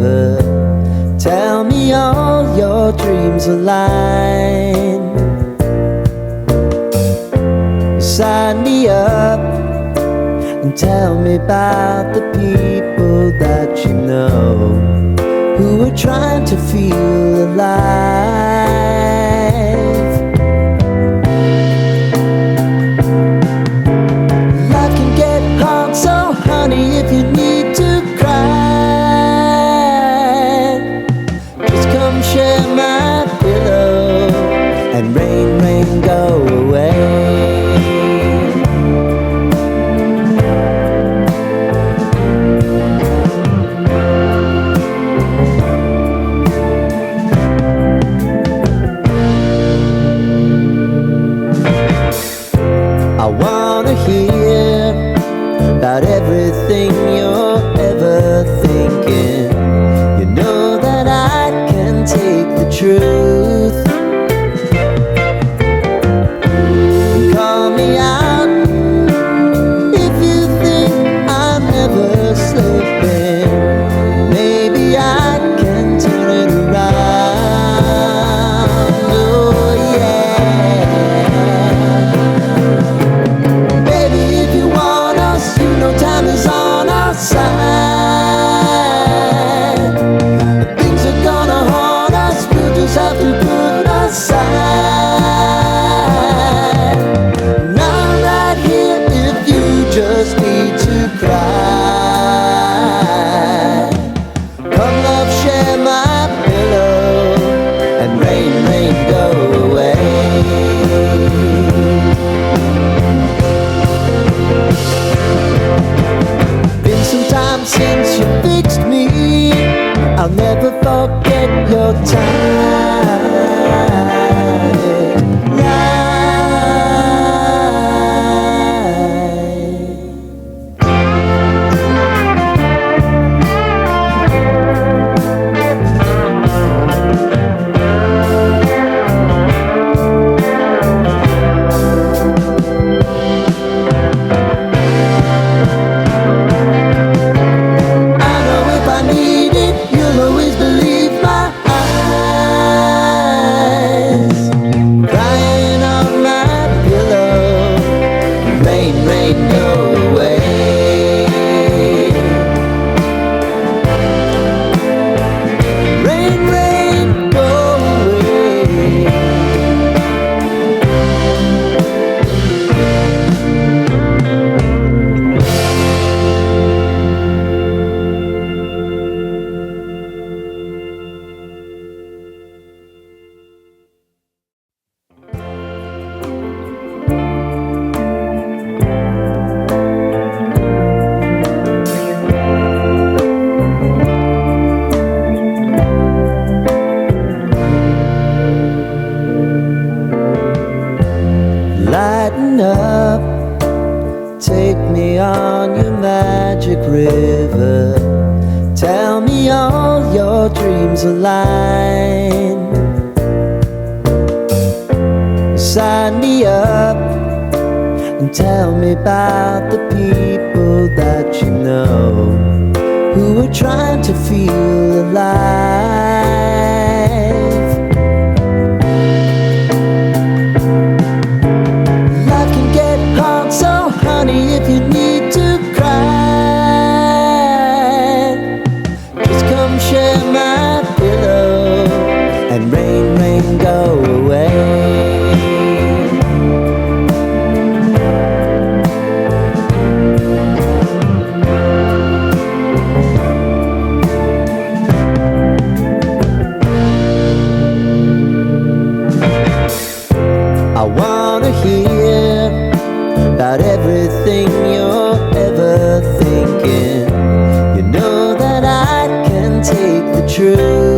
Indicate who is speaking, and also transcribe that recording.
Speaker 1: river. Tell me all your dreams align. Sign me up and tell me about the people that you know who are trying to feel alive. Life can get hard, so honey, if you need to cry, just come share my pillow and rain, rain, go away. I wanna hear about everything you're ever thinking. You know that I can take the truth. Call me out if you think I'm never slipping. Maybe I can turn it around. Oh yeah. Baby, if you want us, you know time is on our side. Things are gonna haunt us, we'll just have to put aside. And I'm right here if you just need to cry. Come love, share my pillow and rain, rain, go away. Been some time since you fixed me. I'll never forget your time. Lighten up, take me on your magic river. Tell me all your dreams align. Sign me up and tell me about the people that you know who are trying to feel alive. Life can get hard, so honey, if you need to cry, just come share my pillow and rain, rain, go away. I wanna hear about everything you're ever thinking. You know that I can take the truth.